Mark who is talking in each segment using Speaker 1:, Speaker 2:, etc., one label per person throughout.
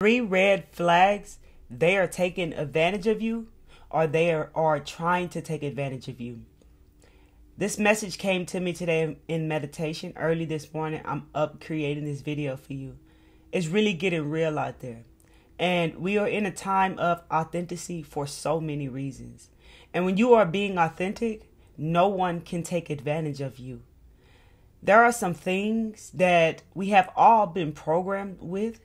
Speaker 1: Three red flags: they are taking advantage of you, or they are trying to take advantage of you. This message came to me today in meditation early this morning. I'm up creating this video for you. It's really getting real out there. And we are in a time of authenticity for so many reasons. And when you are being authentic, no one can take advantage of you. There are some things that we have all been programmed with.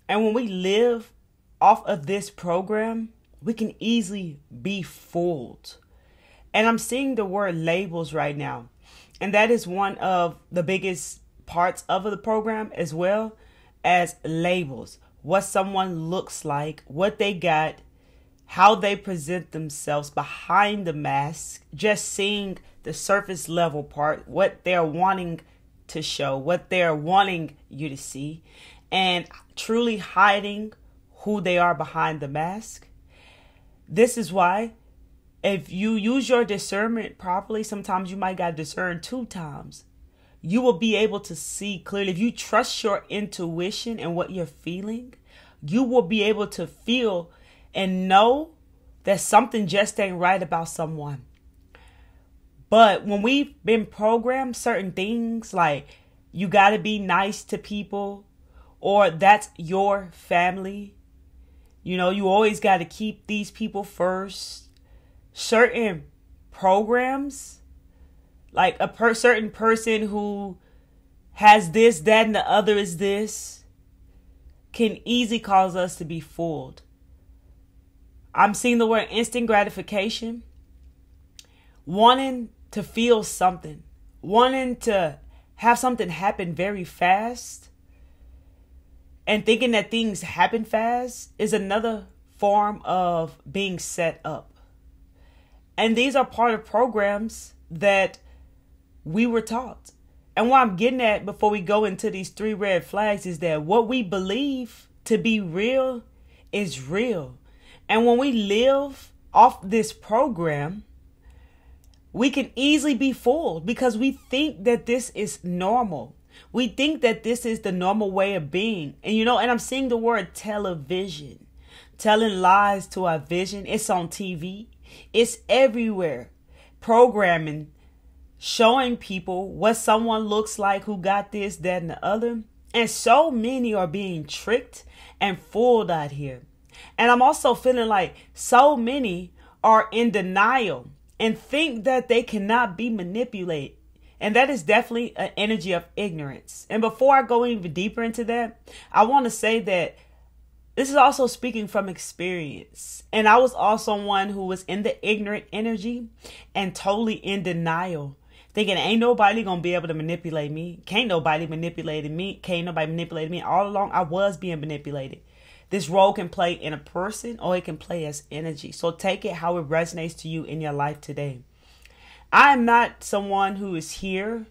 Speaker 1: And when we live off of this program, we can easily be fooled. And I'm seeing the word labels right now. And that is one of the biggest parts of the program, as well as labels. What someone looks like, what they got, how they present themselves behind the mask, just seeing the surface level part, what they're wanting to show, what they're wanting you to see, and truly hiding who they are behind the mask. This is why if you use your discernment properly, sometimes you might got to discern 2 times. You will be able to see clearly. If you trust your intuition and what you're feeling, you will be able to feel and know that something just ain't right about someone. But when we've been programmed certain things like you got to be nice to people, or that's your family, you know, you always got to keep these people first. Certain programs, like a certain person who has this, that, and the other is this, can easily cause us to be fooled. I'm seeing the word instant gratification, wanting to feel something, wanting to have something happen very fast, and thinking that things happen fast is another form of being set up. And these are part of programs that we were taught. And what I'm getting at before we go into these 3 red flags is that what we believe to be real is real. And when we live off this program, we can easily be fooled because we think that this is normal. We think that this is the normal way of being. And I'm seeing the word television, telling lies to our vision. It's on TV. It's everywhere. Programming, showing people what someone looks like, who got this, that, and the other. And so many are being tricked and fooled out here. And I'm also feeling like so many are in denial and think that they cannot be manipulated. And that is definitely an energy of ignorance. And before I go even deeper into that, I want to say that this is also speaking from experience. And I was also one who was in the ignorant energy and totally in denial, thinking ain't nobody going to be able to manipulate me. Can't nobody manipulate me. Can't nobody manipulate me. All along, I was being manipulated. This role can play in a person or it can play as energy. So take it how it resonates to you in your life today. I am not someone who is here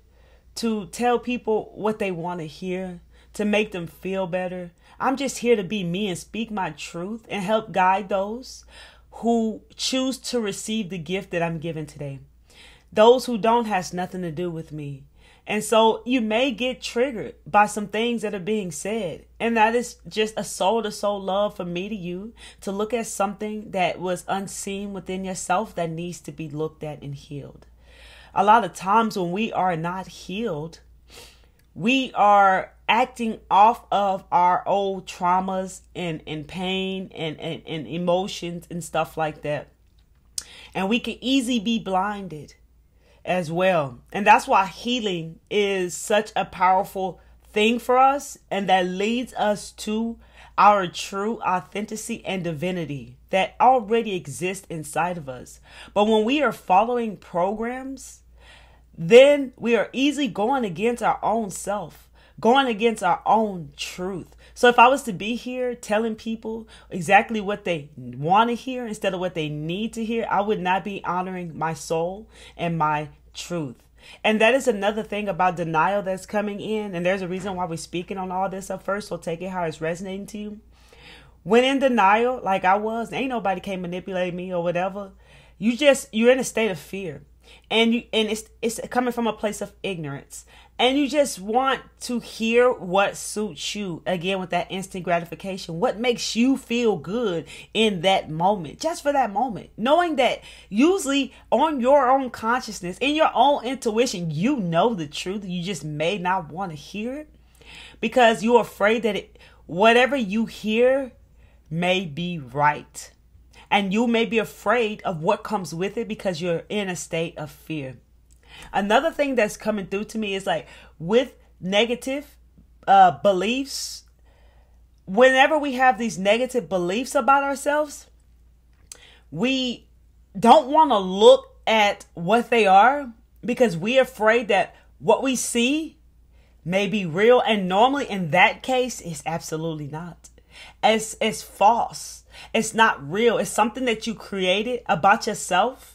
Speaker 1: to tell people what they want to hear, to make them feel better. I'm just here to be me and speak my truth and help guide those who choose to receive the gift that I'm giving today. Those who don't has nothing to do with me. And so you may get triggered by some things that are being said. And that is just a soul to soul love for me to you to look at something that was unseen within yourself that needs to be looked at and healed. A lot of times when we are not healed, we are acting off of our old traumas and pain and emotions and stuff like that. And we can easily be blinded as well. And that's why healing is such a powerful thing for us. And that leads us to our true authenticity and divinity that already exists inside of us. But when we are following programs, then we are easily going against our own self, going against our own truth. So if I was to be here telling people exactly what they want to hear instead of what they need to hear, I would not be honoring my soul and my truth. And that is another thing about denial that's coming in. And there's a reason why we're speaking on all this up first. So take it how it's resonating to you. When in denial, like I was, ain't nobody can manipulate me or whatever. You're in a state of fear. And it's coming from a place of ignorance. and you just want to hear what suits you. Again, with that instant gratification, what makes you feel good in that moment, just for that moment, knowing that usually on your own consciousness, in your own intuition, you know the truth. You just may not want to hear it because you're afraid that whatever you hear may be right. And you may be afraid of what comes with it because you're in a state of fear. Another thing that's coming through to me is like with negative beliefs, whenever we have these negative beliefs about ourselves, we don't want to look at what they are because we're afraid that what we see may be real. And normally in that case, it's absolutely not. It's false. It's not real. It's something that you created about yourself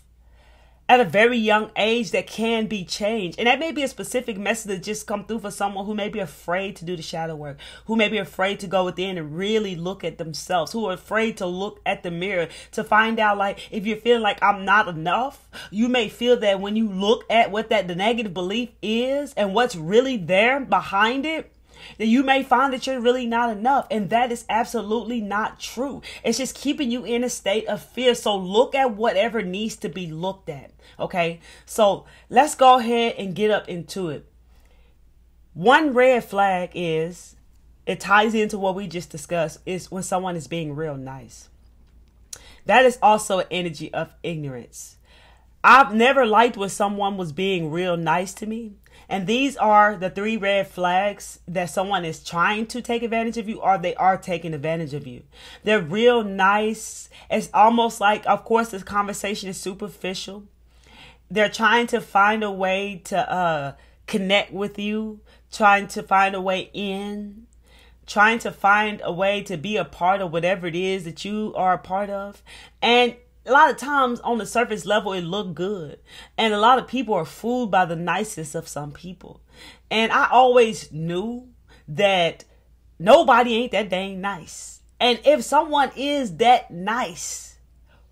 Speaker 1: at a very young age that can be changed. And that may be a specific message that just come through for someone who may be afraid to do the shadow work, who may be afraid to go within and really look at themselves, who are afraid to look at the mirror to find out, like, if you're feeling like I'm not enough, you may feel that when you look at what the negative belief is and what's really there behind it, that you may find that you're really not enough. And that is absolutely not true. It's just keeping you in a state of fear. So look at whatever needs to be looked at. Okay, so let's go ahead and get up into it. One red flag is, it ties into what we just discussed, is when someone is being real nice. That is also an energy of ignorance. I've never liked when someone was being real nice to me. And these are the 3 red flags that someone is trying to take advantage of you, or they are taking advantage of you. They're real nice. It's almost like, of course, this conversation is superficial. They're trying to find a way to connect with you, trying to find a way in, trying to find a way to be a part of whatever it is that you are a part of. And a lot of times on the surface level, it look good. And a lot of people are fooled by the nicest of some people. And I always knew that nobody ain't that dang nice. And if someone is that nice,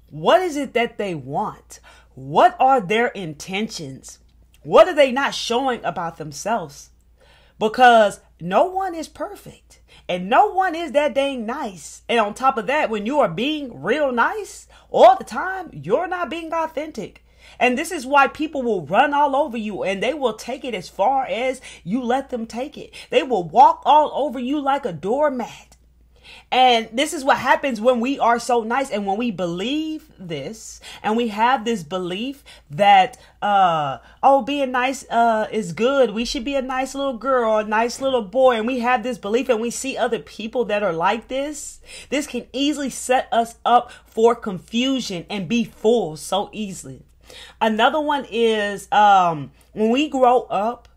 Speaker 1: what is it that they want? What are their intentions? What are they not showing about themselves? Because no one is perfect. And no one is that dang nice. And on top of that, when you are being real nice all the time, you're not being authentic. And this is why people will run all over you, and they will take it as far as you let them take it. They will walk all over you like a doormat. And this is what happens when we are so nice. And when we believe this, and we have this belief that, being nice is good. We should be a nice little girl or a nice little boy. And we have this belief, and we see other people that are like this. This can easily set us up for confusion and be fooled so easily. Another one is when we grow up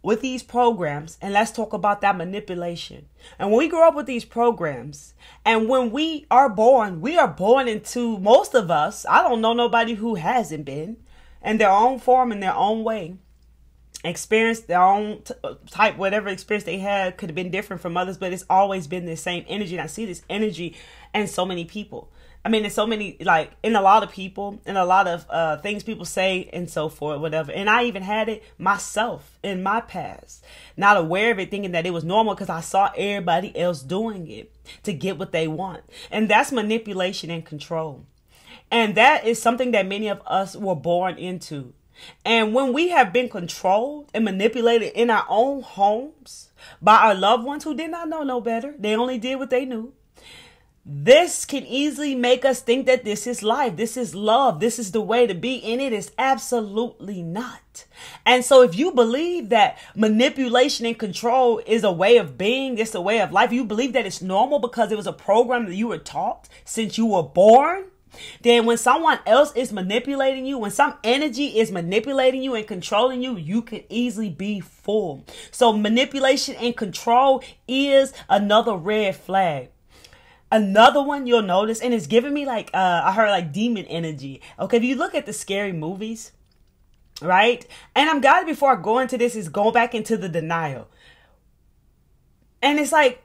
Speaker 1: with these programs, and let's talk about that manipulation. And when we grow up with these programs, and when we are born into, most of us, I don't know nobody who hasn't been, in their own form, in their own way, experienced their own type, whatever experience they had could have been different from others, but it's always been the same energy. And I see this energy in so many people. I mean, there's so many, like, in a lot of people, and a lot of things people say and so forth, whatever. And I even had it myself in my past, not aware of it, thinking that it was normal because I saw everybody else doing it to get what they want. And that's manipulation and control. And that is something that many of us were born into. And when we have been controlled and manipulated in our own homes by our loved ones who did not know no better, they only did what they knew. This can easily make us think that this is life, this is love, this is the way to be, and it is absolutely not. And so if you believe that manipulation and control is a way of being, it's a way of life, you believe that it's normal because it was a program that you were taught since you were born, then when someone else is manipulating you, when some energy is manipulating you and controlling you, you can easily be fooled. So manipulation and control is another red flag. Another one you'll notice, and it's giving me like, I heard like demon energy. Okay, if you look at the scary movies, right? And I'm glad before I go into this is go back into the denial. And it's like,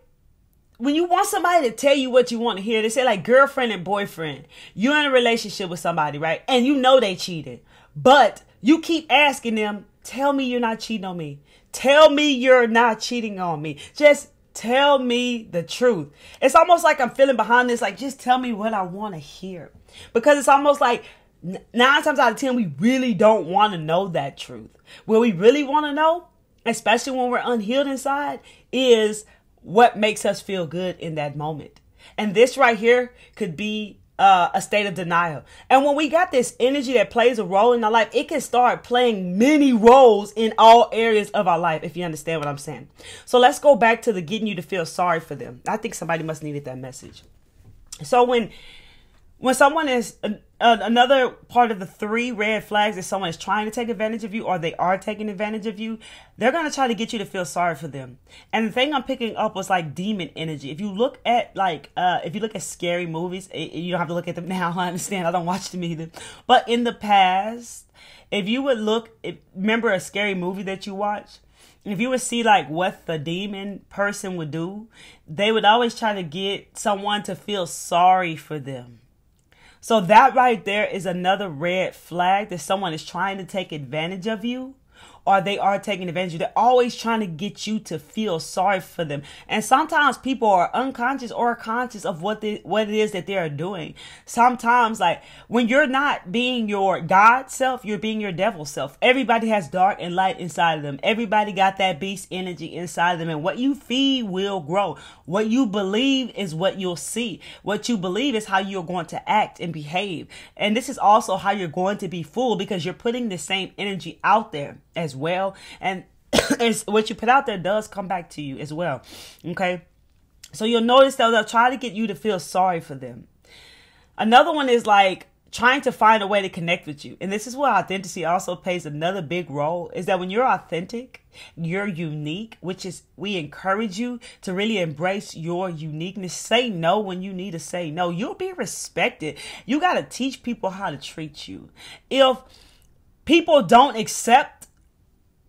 Speaker 1: when you want somebody to tell you what you want to hear, they say like girlfriend and boyfriend. You're in a relationship with somebody, right? And you know they cheated. But you keep asking them, tell me you're not cheating on me. tell me you're not cheating on me. Just tell me the truth. It's almost like I'm feeling behind this, like, just tell me what I want to hear. Because it's almost like 9 times out of 10, we really don't want to know that truth. What we really want to know, especially when we're unhealed inside, is what makes us feel good in that moment. And this right here could be a state of denial. And when we got this energy that plays a role in our life, it can start playing many roles in all areas of our life, if you understand what I'm saying. So let's go back to the getting you to feel sorry for them. I think somebody must needed that message. So when someone is another part of the 3 red flags, is someone is trying to take advantage of you or they are taking advantage of you, they're going to try to get you to feel sorry for them. And the thing I'm picking up was like demon energy. If you look at scary movies, you don't have to look at them now. I understand. I don't watch them either. But in the past, if you would remember a scary movie that you watched, if you would see like what the demon person would do, they would always try to get someone to feel sorry for them. So that right there is another red flag that someone is trying to take advantage of you, or they are taking advantage of you. They're always trying to get you to feel sorry for them. And sometimes people are unconscious or conscious of what it is that they are doing. Sometimes, like, when you're not being your God self, you're being your devil self. Everybody has dark and light inside of them. Everybody got that beast energy inside of them. And what you feed will grow. What you believe is what you'll see. What you believe is how you're going to act and behave. And this is also how you're going to be fooled, because you're putting the same energy out there as well. And it's what you put out there does come back to you as well. Okay. So you'll notice that they'll try to get you to feel sorry for them. Another one is like trying to find a way to connect with you. And this is where authenticity also plays another big role, is that when you're authentic, you're unique, which is, we encourage you to really embrace your uniqueness. Say no when you need to say no. You'll be respected. You got to teach people how to treat you. If people don't accept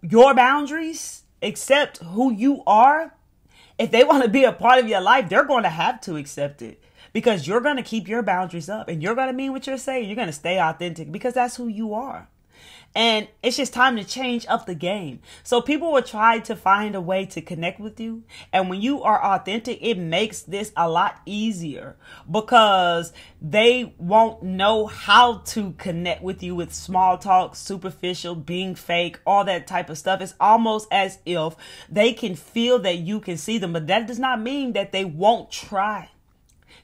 Speaker 1: your boundaries, accept who you are, if they want to be a part of your life, they're going to have to accept it, because you're going to keep your boundaries up and you're going to mean what you're saying. You're going to stay authentic because that's who you are. And it's just time to change up the game. So people will try to find a way to connect with you. And when you are authentic, it makes this a lot easier, because they won't know how to connect with you with small talk, superficial, being fake, all that type of stuff. It's almost as if they can feel that you can see them, but that does not mean that they won't try.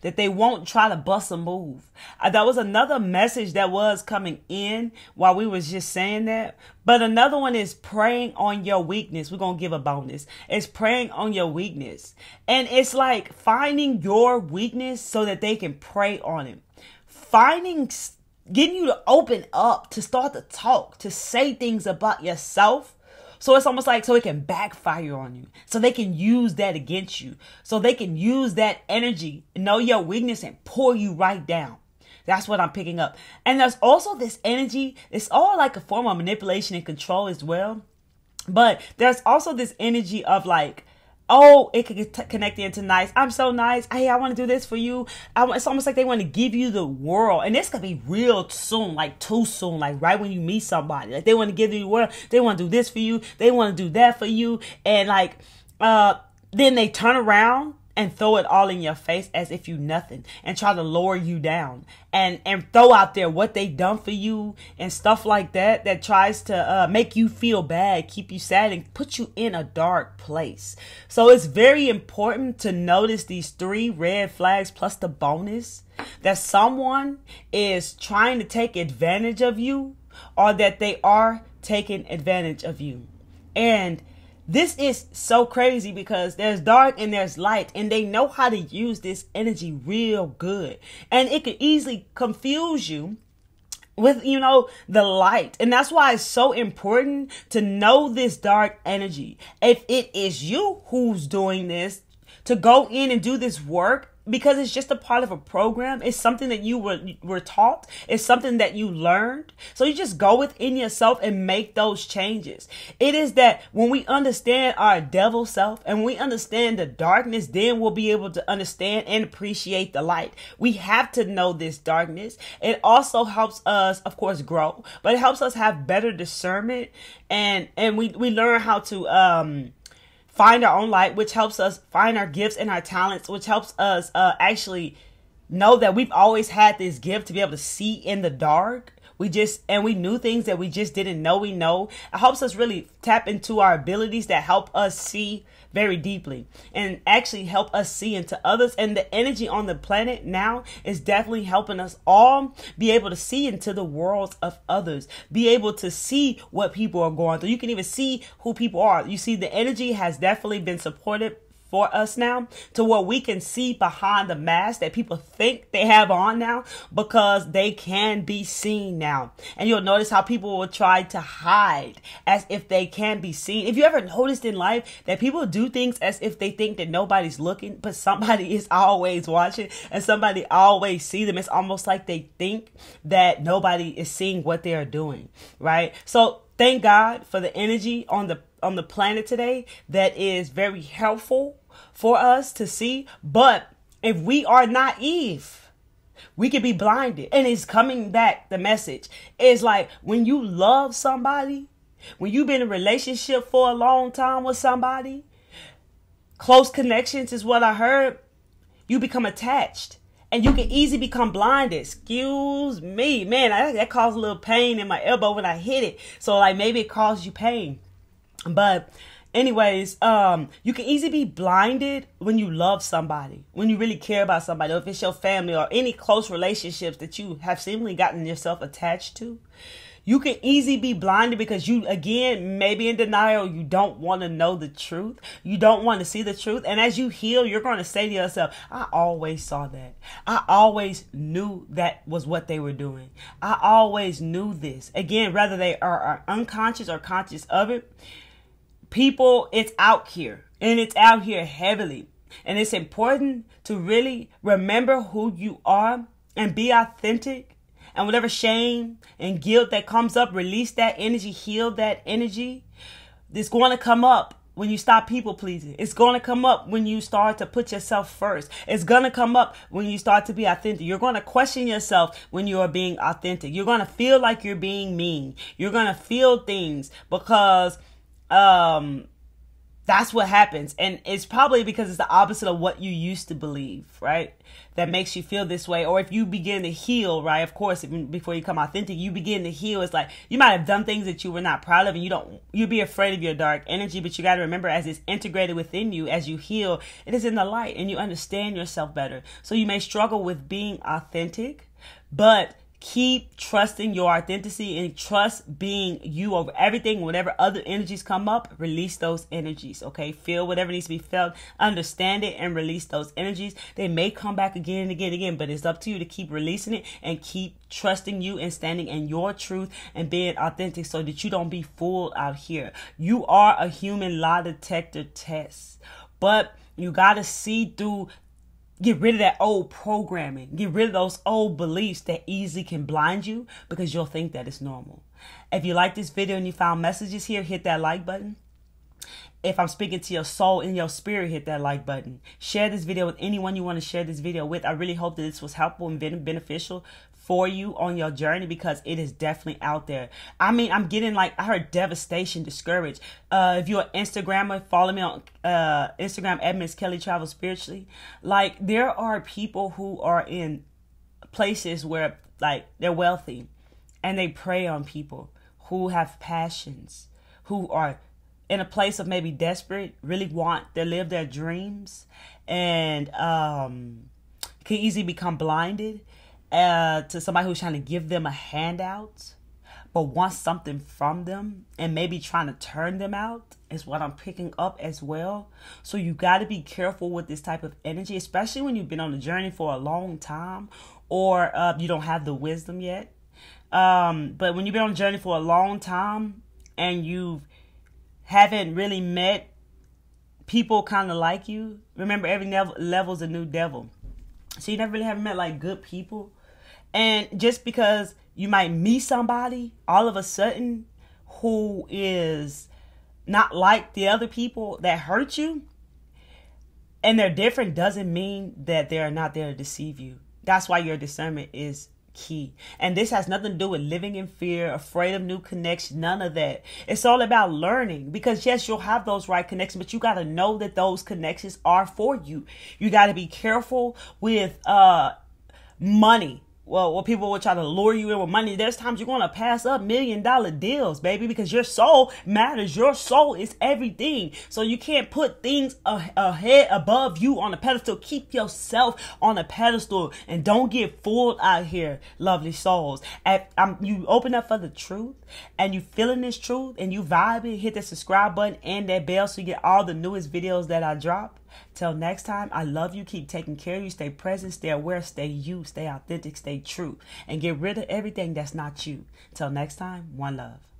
Speaker 1: That they won't try to bust a move. That was another message that was coming in while we was just saying that. But another one is preying on your weakness. We're going to give a bonus. It's preying on your weakness. And it's like finding your weakness so that they can prey on it. Getting you to open up, to start to talk, to say things about yourself. So it's almost like so it can backfire on you. So they can use that against you. So they can use that energy, know your weakness, and pull you right down. That's what I'm picking up. And there's also this energy. It's all like a form of manipulation and control as well. But there's also this energy of like, oh, it could get connected into nice. I'm so nice. Hey, I want to do this for you. It's almost like they want to give you the world. And this could be real soon, like too soon, like right when you meet somebody. Like they want to give you the world. They want to do this for you. They want to do that for you. And like, then they turn around and throw it all in your face as if you nothing, and try to lower you down and throw out there what they done for you and stuff like that, that tries to make you feel bad, keep you sad, and put you in a dark place. So it's very important to notice these 3 red flags plus the bonus that someone is trying to take advantage of you, or that they are taking advantage of you. And this is so crazy because there's dark and there's light, and they know how to use this energy real good. And it could easily confuse you with, the light. And that's why it's so important to know this dark energy. If it is you who's doing this, to go in and do this work because it's just a part of a program. It's something that you were taught. It's something that you learned. So you just go within yourself and make those changes. It is that when we understand our devil self and we understand the darkness, then we'll be able to understand and appreciate the light. We have to know this darkness. It also helps us, of course, grow, but it helps us have better discernment, and we learn how to find our own light, which helps us find our gifts and our talents, which helps us actually know that we've always had this gift to be able to see in the dark. We knew things that we just didn't know we know. It helps us really tap into our abilities that help us see very deeply and actually help us see into others. And the energy on the planet now is definitely helping us all be able to see into the worlds of others, be able to see what people are going through. You can even see who people are. You see, the energy has definitely been supported for us now to where we can see behind the mask that people think they have on now, because they can be seen now. And you'll notice how people will try to hide as if they can be seen. If you ever noticed in life that people do things as if they think that nobody's looking, but somebody is always watching and somebody always see them. It's almost like they think that nobody is seeing what they are doing, right? So thank God for the energy on the planet today that is very helpful for us to see. But if we are naive, we could be blinded. And it's coming back. The message is like, when you love somebody, when you've been in a relationship for a long time with somebody, close connections is what I heard, you become attached. And you can easily become blinded. Excuse me, man, that caused a little pain in my elbow when I hit it. So like maybe it caused you pain. But anyways, you can easily be blinded when you love somebody, when you really care about somebody, or if it's your family or any close relationships that you have seemingly gotten yourself attached to. You can easily be blinded because you, again, maybe in denial. You don't want to know the truth. You don't want to see the truth. And as you heal, you're going to say to yourself, I always saw that. I always knew that was what they were doing. I always knew this. Again, whether they are unconscious or conscious of it, people, it's out here, and it's out here heavily. And it's important to really remember who you are and be authentic. And whatever shame and guilt that comes up, release that energy, heal that energy. It's going to come up when you stop people pleasing. It's going to come up when you start to put yourself first. It's going to come up when you start to be authentic. You're going to question yourself when you are being authentic. You're going to feel like you're being mean. You're going to feel things because that's what happens. And it's probably because it's the opposite of what you used to believe, right? That makes you feel this way. Or if you begin to heal, right? Of course, before you become authentic, you begin to heal. It's like you might have done things that you were not proud of, and you'd be afraid of your dark energy. But you got to remember, as it's integrated within you, as you heal, it is in the light and you understand yourself better. So you may struggle with being authentic, but keep trusting your authenticity and trust being you over everything. Whenever other energies come up, release those energies, okay? Feel whatever needs to be felt, understand it, and release those energies. They may come back again and again and again, but it's up to you to keep releasing it and keep trusting you and standing in your truth and being authentic so that you don't be fooled out here. You are a human lie detector test, but you got to see through. Get rid of that old programming. Get rid of those old beliefs that easily can blind you because you'll think that it's normal. If you like this video and you found messages here, hit that like button. If I'm speaking to your soul and your spirit, hit that like button. Share this video with anyone you want to share this video with. I really hope that this was helpful and beneficial for you on your journey, because it is definitely out there. I mean, I'm getting I heard devastation, discouraged. If you're an Instagrammer, follow me on Instagram at Miss Kelly Travel Spiritually. There are people who are in places where they're wealthy and they prey on people who have passions, who are in a place of maybe desperate, really want to live their dreams, and can easily become blinded to somebody who's trying to give them a handout, but wants something from them and maybe trying to turn them out, is what I'm picking up as well. So you got to be careful with this type of energy, especially when you've been on the journey for a long time, or you don't have the wisdom yet. But when you've been on a journey for a long time and you haven't really met people kind of like you, remember, every level's a new devil. So you never really haven't met like good people. And just because you might meet somebody all of a sudden who is not like the other people that hurt you, and they're different, doesn't mean that they're not there to deceive you. That's why your discernment is key. And this has nothing to do with living in fear, afraid of new connections, none of that. It's all about learning, because yes, you'll have those right connections, but you got to know that those connections are for you. You got to be careful with money. Well, people will try to lure you in with money. There's times you're going to pass up $1 million deals, baby, because your soul matters. Your soul is everything. So you can't put things ahead above you on a pedestal. Keep yourself on a pedestal and don't get fooled out here, lovely souls. You open up for the truth and you feeling this truth and you vibing, hit the subscribe button and that bell so you get all the newest videos that I drop. Till next time, I love you. Keep taking care of you. Stay present, stay aware, stay you, stay authentic, stay true, and get rid of everything that's not you. Till next time, one love.